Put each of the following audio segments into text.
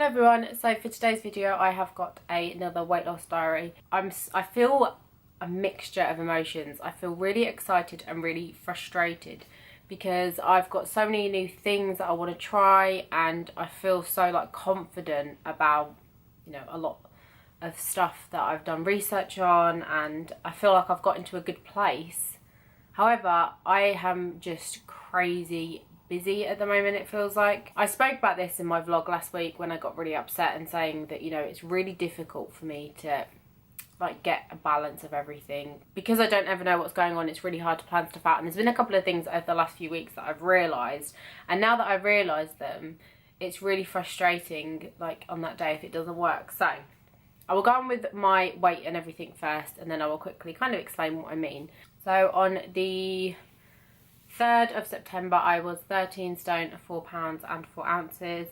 everyone, so for today's video I have got another weight loss diary. I feel a mixture of emotions. I feel really excited and really frustrated because I've got so many new things that I want to try, and I feel so like confident about, you know, a lot of stuff that I've done research on, and I feel like I've got into a good place. However, I am just crazy busy at the moment, it feels like. I spoke about this in my vlog last week when I got really upset and saying that, you know, it's really difficult for me to like get a balance of everything because I don't ever know what's going on. It's really hard to plan stuff out, and there's been a couple of things over the last few weeks that I've realised, and now that I've realised them, it's really frustrating like on that day if it doesn't work. So I will go on with my weight and everything first, and then I will quickly kind of explain what I mean. So on the 3rd of September I was 13 stone, 4 pounds and 4 ounces,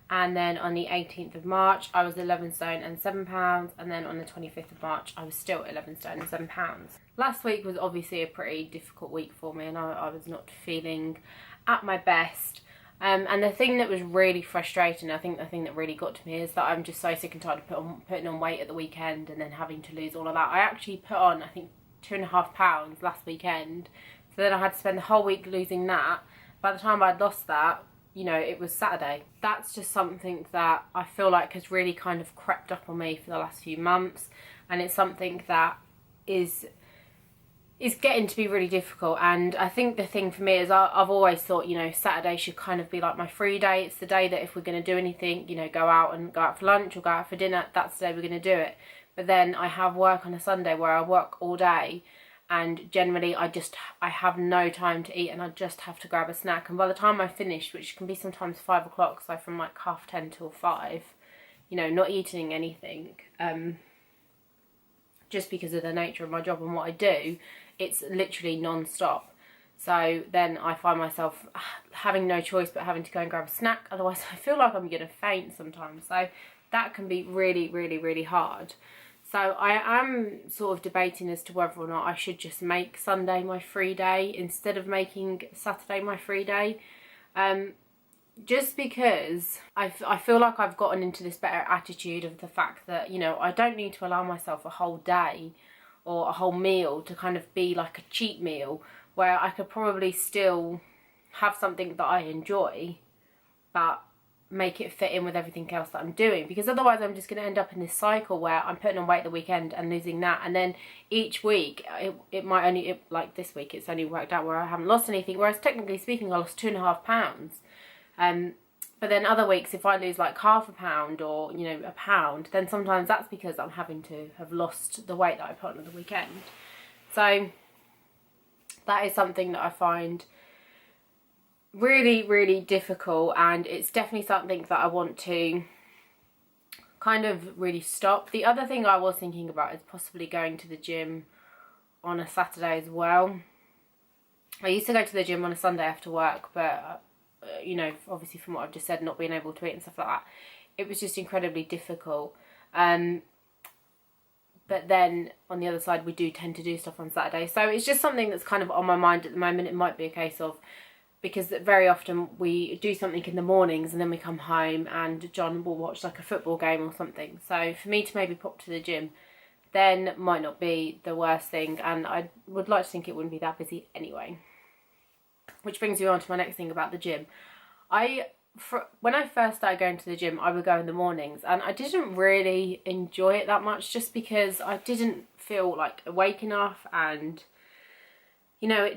and then on the 18th of March I was 11 stone and 7 pounds, and then on the 25th of March I was still 11 stone and 7 pounds. Last week was obviously a pretty difficult week for me, and I was not feeling at my best. And the thing that was really frustrating, I think the thing that really got to me, is that I'm just so sick and tired of putting on weight at the weekend and then having to lose all of that. I actually put on, I think, 2.5 pounds last weekend. So then I had to spend the whole week losing that. By the time I'd lost that, you know, it was Saturday. That's just something that I feel like has really kind of crept up on me for the last few months. And it's something that is getting to be really difficult. And I think the thing for me is I've always thought, you know, Saturday should kind of be like my free day. It's the day that if we're going to do anything, you know, go out for lunch or go out for dinner, that's the day we're going to do it. But then I have work on a Sunday where I work all day, and generally I have no time to eat, and I just have to grab a snack. And by the time I finish, which can be sometimes 5 o'clock, so from like 10:30 till 5, you know, not eating anything, just because of the nature of my job and what I do, it's literally non-stop. So then I find myself having no choice but having to go and grab a snack, otherwise I feel like I'm gonna faint sometimes. So that can be really, really, really hard. So I am sort of debating as to whether or not I should just make Sunday my free day instead of making Saturday my free day. Just because I feel like I've gotten into this better attitude of the fact that, you know, I don't need to allow myself a whole day or a whole meal to kind of be like a cheat meal, where I could probably still have something that I enjoy but make it fit in with everything else that I'm doing, because otherwise I'm just going to end up in this cycle where I'm putting on weight the weekend and losing that, and then each week it might only, like this week it's only worked out where I haven't lost anything, whereas technically speaking I lost 2.5 pounds. But then other weeks if I lose like half a pound or, you know, a pound, then sometimes that's because I'm having to have lost the weight that I put on the weekend. So that is something that I find really, really difficult, and it's definitely something that I want to kind of really stop. The other thing I was thinking about is possibly going to the gym on a Saturday as well. I used to go to the gym on a Sunday after work, but you know, obviously from what I've just said, not being able to eat and stuff like that, it was just incredibly difficult. But then on the other side, we do tend to do stuff on Saturday, so it's just something that's kind of on my mind at the moment. It might be a case of, because very often we do something in the mornings and then we come home and John will watch like a football game or something. So for me to maybe pop to the gym then might not be the worst thing, and I would like to think it wouldn't be that busy anyway. Which brings me on to my next thing about the gym. When I first started going to the gym, I would go in the mornings, and I didn't really enjoy it that much, just because I didn't feel like awake enough, and you know,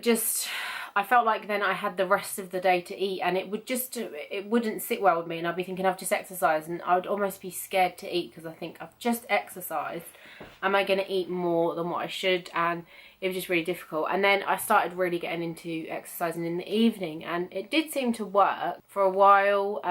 I felt like then I had the rest of the day to eat, and it wouldn't sit well with me, and I'd be thinking I've just exercised, and I would almost be scared to eat because I think I've just exercised. Am I going to eat more than what I should? And it was just really difficult. And then I started really getting into exercising in the evening, and it did seem to work for a while.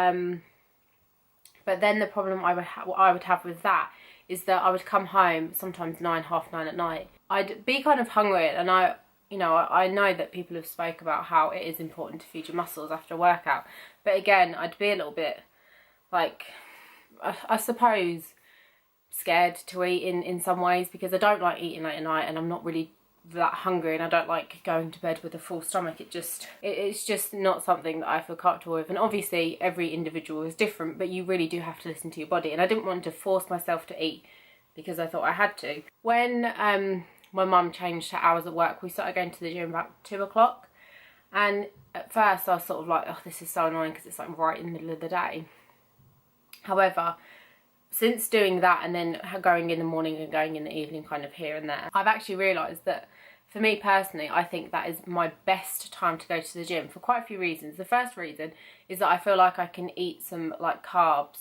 But then the problem what I would have with that is that I would come home sometimes 9, half 9 at night. I'd be kind of hungry, and I know that people have spoke about how it is important to feed your muscles after a workout. But again, I'd be a little bit like, I suppose, scared to eat in some ways, because I don't like eating late at night, and I'm not really that hungry, and I don't like going to bed with a full stomach. It's just not something that I feel comfortable with. And obviously every individual is different, but you really do have to listen to your body, and I didn't want to force myself to eat because I thought I had to. When my mum changed her hours at work, we started going to the gym about 2 o'clock, and at first I was sort of like, oh, this is so annoying because it's like right in the middle of the day. However, since doing that and then going in the morning and going in the evening kind of here and there, I've actually realised that for me personally, I think that is my best time to go to the gym for quite a few reasons. The first reason is that I feel like I can eat some like carbs,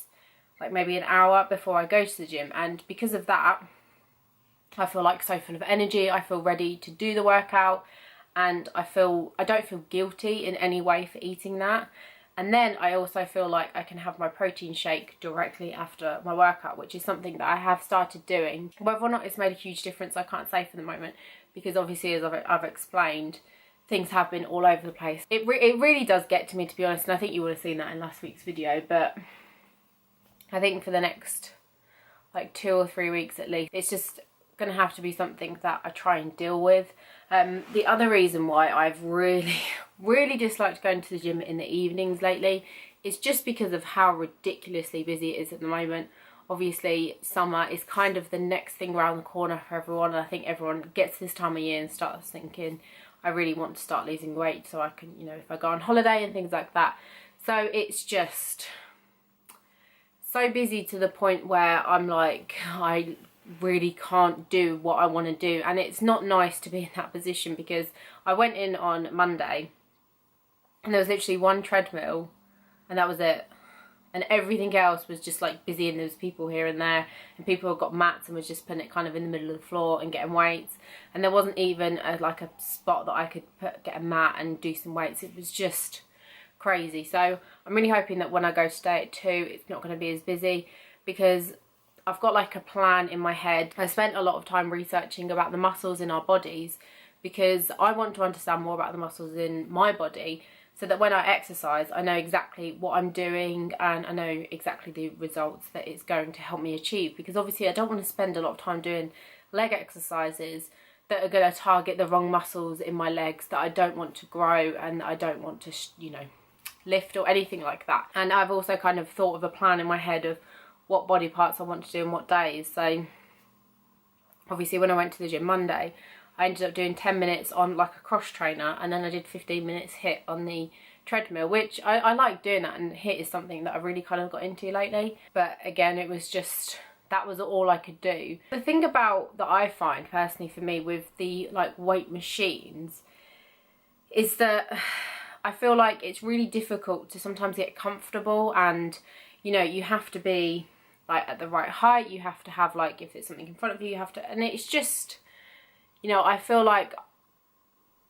like maybe an hour before I go to the gym, and because of that, I feel like so full of energy, I feel ready to do the workout, and I don't feel guilty in any way for eating that. And then I also feel like I can have my protein shake directly after my workout, which is something that I have started doing. Whether or not it's made a huge difference, I can't say for the moment, because obviously, as I've explained, things have been all over the place. It really does get to me, to be honest, and I think you would have seen that in last week's video, but I think for the next like 2 or 3 weeks at least, it's just going to have to be something that I try and deal with. The other reason why I've really disliked going to the gym in the evenings lately is just because of how ridiculously busy it is at the moment. Obviously, summer is kind of the next thing around the corner for everyone, and I think everyone gets this time of year and starts thinking, I really want to start losing weight so I can, you know, if I go on holiday and things like that. So it's just so busy to the point where I'm like, I really can't do what I want to do, and it's not nice to be in that position, because I went in on Monday and there was literally one treadmill and that was it, and everything else was just like busy, and there was people here and there, and people had got mats and was just putting it kind of in the middle of the floor and getting weights, and there wasn't even like a spot that I could get a mat and do some weights. It was just crazy. So I'm really hoping that when I go today at 2, it's not going to be as busy, because I've got like a plan in my head. I spent a lot of time researching about the muscles in our bodies, because I want to understand more about the muscles in my body, so that when I exercise, I know exactly what I'm doing and I know exactly the results that it's going to help me achieve. Because obviously I don't want to spend a lot of time doing leg exercises that are going to target the wrong muscles in my legs that I don't want to grow and I don't want to, you know, lift or anything like that. And I've also kind of thought of a plan in my head of what body parts I want to do and what days. So obviously when I went to the gym Monday, I ended up doing 10 minutes on like a cross trainer, and then I did 15 minutes HIIT on the treadmill, which I like doing that, and HIIT is something that I really kind of got into lately. But again, it was just, that was all I could do. The thing about that I find personally for me with the like weight machines is that I feel like it's really difficult to sometimes get comfortable, and you know, you have to be like at the right height, you have to have like, if there's something in front of you, you have to, and it's just, you know, I feel like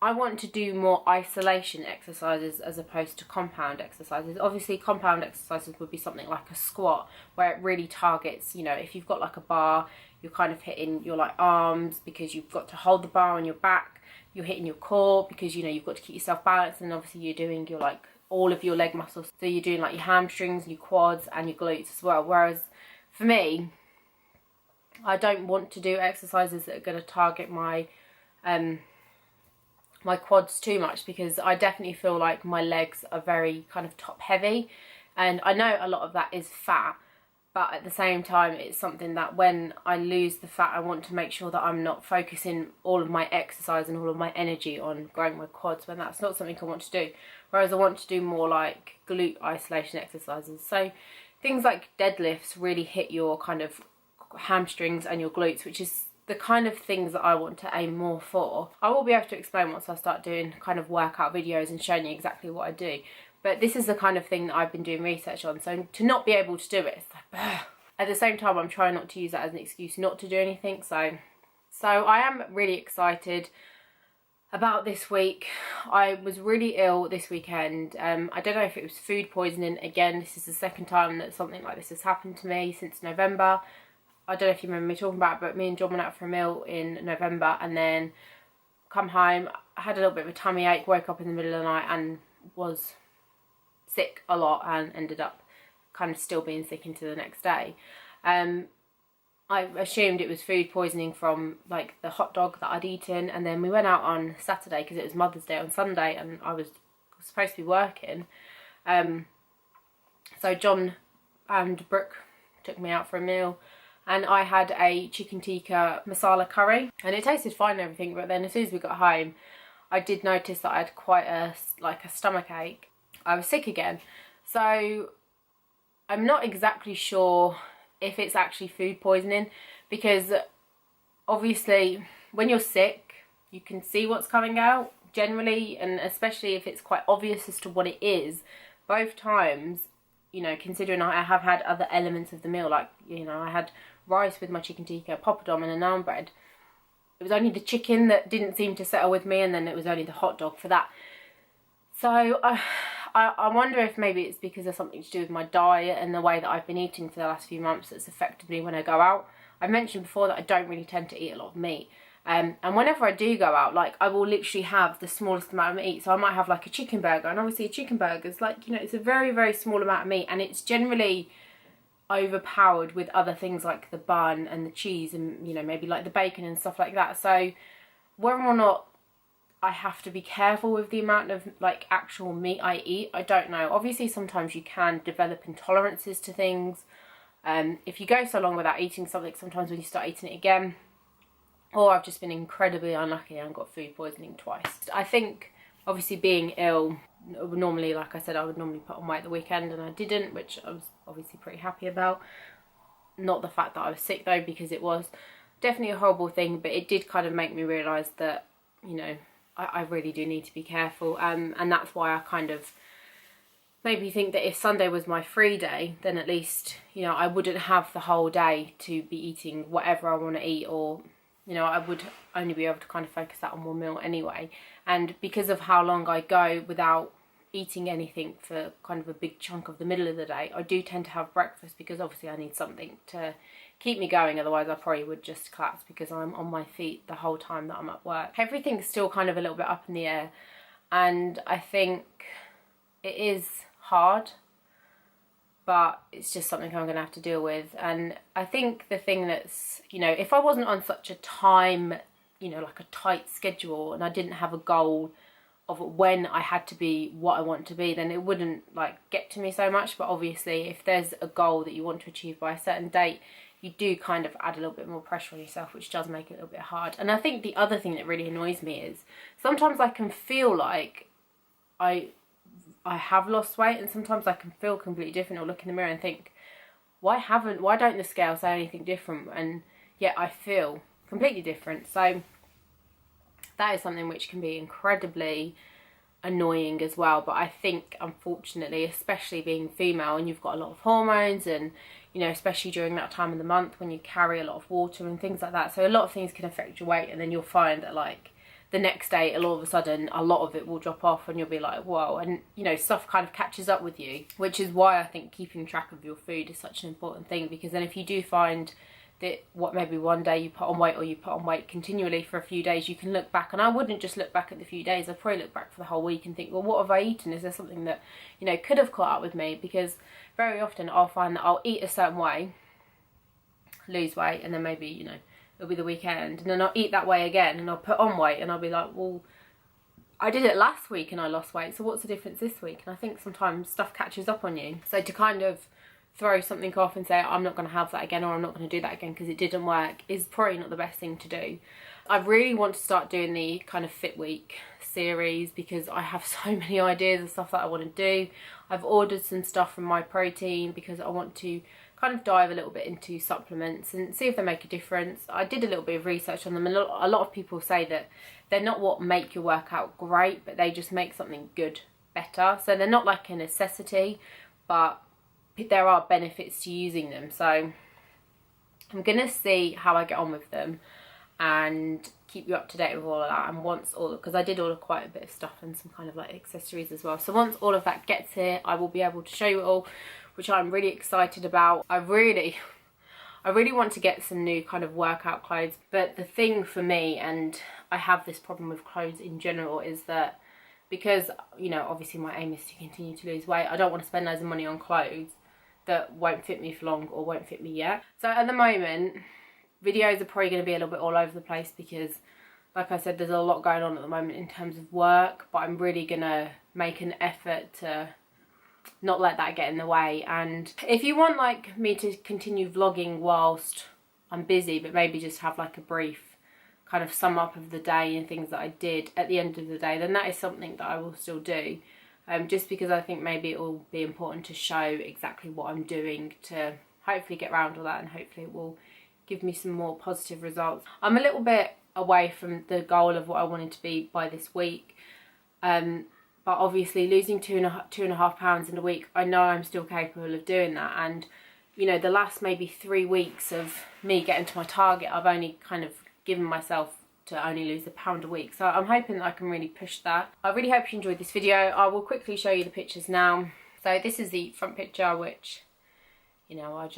I want to do more isolation exercises as opposed to compound exercises. Obviously compound exercises would be something like a squat, where it really targets, you know, if you've got like a bar, you're kind of hitting your like arms because you've got to hold the bar on your back, you're hitting your core because, you know, you've got to keep yourself balanced, and obviously you're doing your like all of your leg muscles, so you're doing like your hamstrings, your quads and your glutes as well. Whereas for me, I don't want to do exercises that are going to target my my quads too much, because I definitely feel like my legs are very kind of top heavy, and I know a lot of that is fat, but at the same time it's something that when I lose the fat, I want to make sure that I'm not focusing all of my exercise and all of my energy on growing my quads, when that's not something I want to do. Whereas I want to do more like glute isolation exercises. So things like deadlifts really hit your kind of hamstrings and your glutes, which is the kind of things that I want to aim more for. I will be able to explain once I start doing kind of workout videos and showing you exactly what I do. But this is the kind of thing that I've been doing research on. So to not be able to do it, it's like, ugh. At the same time, I'm trying not to use that as an excuse not to do anything. So I am really excited about this week. I was really ill this weekend. I don't know if it was food poisoning. Again, this is the second time that something like this has happened to me since November. I don't know if you remember me talking about it, but me and John went out for a meal in November, and then come home, I had a little bit of a tummy ache, woke up in the middle of the night and was sick a lot, and ended up kind of still being sick into the next day. I assumed it was food poisoning from like the hot dog that I'd eaten, and then we went out on Saturday because it was Mother's Day on Sunday and I was supposed to be working. So John and Brooke took me out for a meal, and I had a chicken tikka masala curry, and it tasted fine and everything, but then as soon as we got home I did notice that I had quite a stomach ache. I was sick again, so I'm not exactly sure if it's actually food poisoning, because obviously when you're sick you can see what's coming out generally, and especially if it's quite obvious as to what it is. Both times, you know, considering I have had other elements of the meal, like, you know, I had rice with my chicken tikka, poppadom and a naan bread. It was only the chicken that didn't seem to settle with me, and then it was only the hot dog for that. So I wonder if maybe it's because of something to do with my diet and the way that I've been eating for the last few months that's affected me when I go out. I mentioned before that I don't really tend to eat a lot of meat. And whenever I do go out, like, I will literally have the smallest amount of meat. So I might have like a chicken burger, and obviously a chicken burger is like, you know, it's a very, very small amount of meat, and it's generally overpowered with other things like the bun and the cheese and, you know, maybe like the bacon and stuff like that. So whether or not I have to be careful with the amount of like actual meat I eat, I don't know. Obviously sometimes you can develop intolerances to things. If you go so long without eating something, sometimes when you start eating it again, or I've just been incredibly unlucky and got food poisoning twice. I think obviously being ill, normally, like I said, I would normally put on weight the weekend, and I didn't, which I was obviously pretty happy about. Not the fact that I was sick though, because it was definitely a horrible thing, but it did kind of make me realise that, you know, I really do need to be careful, and that's why I kind of maybe think that if Sunday was my free day, then at least, you know, I wouldn't have the whole day to be eating whatever I want to eat, or, you know, I would only be able to kind of focus that on one meal anyway. And because of how long I go without eating anything for kind of a big chunk of the middle of the day, I do tend to have breakfast, because obviously I need something to keep me going, otherwise I probably would just collapse, because I'm on my feet the whole time that I'm at work. Everything's still kind of a little bit up in the air, and I think it is hard, but it's just something I'm going to have to deal with. And I think the thing that's, you know, if I wasn't on such a time, you know, like a tight schedule, and I didn't have a goal of when I had to be what I want to be, then it wouldn't like get to me so much. But obviously if there's a goal that you want to achieve by a certain date, you do kind of add a little bit more pressure on yourself, which does make it a little bit hard. And I think the other thing that really annoys me is sometimes I can feel like I have lost weight, and sometimes I can feel completely different, or look in the mirror and think, why don't the scale say anything different, and yet I feel completely different. So that is something which can be incredibly annoying as well. But I think, unfortunately, especially being female and you've got a lot of hormones, and, you know, especially during that time of the month when you carry a lot of water and things like that, so a lot of things can affect your weight, and then you'll find that like the next day it'll all of a sudden a lot of it will drop off, and you'll be like, whoa, and, you know, stuff kind of catches up with you, which is why I think keeping track of your food is such an important thing. Because then if you do find that maybe one day you put on weight, or you put on weight continually for a few days, you can look back, and I wouldn't just look back at the few days, I'd probably look back for the whole week and think, well, what have I eaten? Is there something that, you know, could have caught up with me? Because very often I'll find that I'll eat a certain way, lose weight, and then maybe, you know, it'll be the weekend, and then I'll eat that way again and I'll put on weight, and I'll be like, well, I did it last week and I lost weight, so what's the difference this week? And I think sometimes stuff catches up on you. So to kind of throw something off and say, I'm not going to have that again, or I'm not going to do that again because it didn't work, is probably not the best thing to do. I really want to start doing the kind of Fit Week series, because I have so many ideas and stuff that I want to do. I've ordered some stuff from My Protein because I want to kind of dive a little bit into supplements and see if they make a difference. I did a little bit of research on them, and a lot of people say that they're not what make your workout great, but they just make something good better. So they're not like a necessity, but there are benefits to using them. So I'm gonna see how I get on with them and keep you up to date with all of that. And once because I did order quite a bit of stuff and some kind of like accessories as well, so once all of that gets here, I will be able to show you it all, which I'm really excited about. I really want to get some new kind of workout clothes, but the thing for me, and I have this problem with clothes in general, is that because, you know, obviously my aim is to continue to lose weight, I don't want to spend loads of money on clothes that won't fit me for long or won't fit me yet. So at the moment, videos are probably going to be a little bit all over the place because, like I said, there's a lot going on at the moment in terms of work, but I'm really going to make an effort to not let that get in the way. And if you want like me to continue vlogging whilst I'm busy, but maybe just have like a brief kind of sum up of the day and things that I did at the end of the day, then that is something that I will still do. Just because I think maybe it will be important to show exactly what I'm doing to hopefully get around all that, and hopefully it will give me some more positive results. I'm a little bit away from the goal of what I wanted to be by this week, but obviously losing two and a half pounds in a week, I know I'm still capable of doing that. And you know, the last maybe 3 weeks of me getting to my target, I've only kind of given myself to only lose £1 a week. So I'm hoping that I can really push that. I really hope you enjoyed this video. I will quickly show you the pictures now. So this is the front picture, which, you know,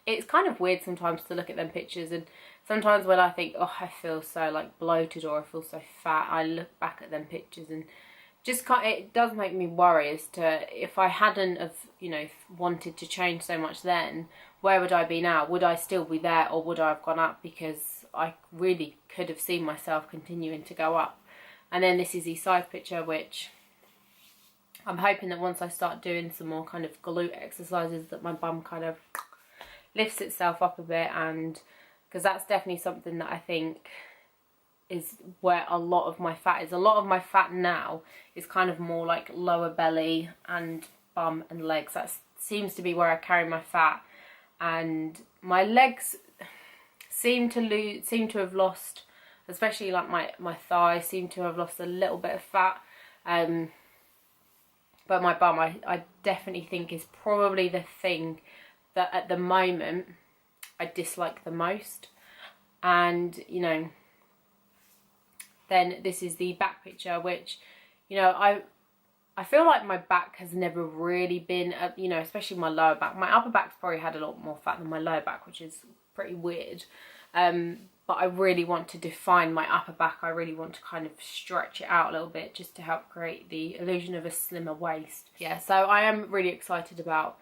it's kind of weird sometimes to look at them pictures, and sometimes when I think, oh, I feel so like bloated or I feel so fat, I look back at them pictures and just it does make me worry as to if I hadn't have, you know, wanted to change so much then, where would I be now? Would I still be there, or would I have gone up? Because I really could have seen myself continuing to go up. And then this is the side picture, which I'm hoping that once I start doing some more kind of glute exercises, that my bum kind of lifts itself up a bit. And because that's definitely something that I think is where a lot of my fat is. A lot of my fat now is kind of more like lower belly and bum and legs. That seems to be where I carry my fat, and my legs seem to have lost, especially like my thighs seem to have lost a little bit of fat, but my bum I definitely think is probably the thing that at the moment I dislike the most. And you know, then this is the back picture, which, you know, I feel like my back has never really been, you know, especially my lower back. My upper back's probably had a lot more fat than my lower back, which is pretty weird. But I really want to define my upper back. I really want to kind of stretch it out a little bit just to help create the illusion of a slimmer waist. Yeah, so I am really excited about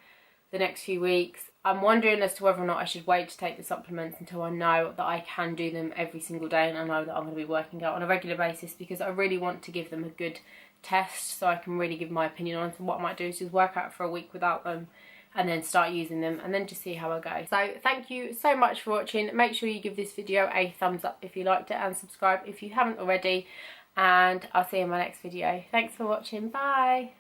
the next few weeks. I'm wondering as to whether or not I should wait to take the supplements until I know that I can do them every single day and I know that I'm going to be working out on a regular basis, because I really want to give them a good test so I can really give my opinion on it. So what I might do is just work out for a week without them and then start using them and then just see how I go. So thank you so much for watching. Make sure you give this video a thumbs up if you liked it, and subscribe if you haven't already, and I'll see you in my next video. Thanks for watching. Bye.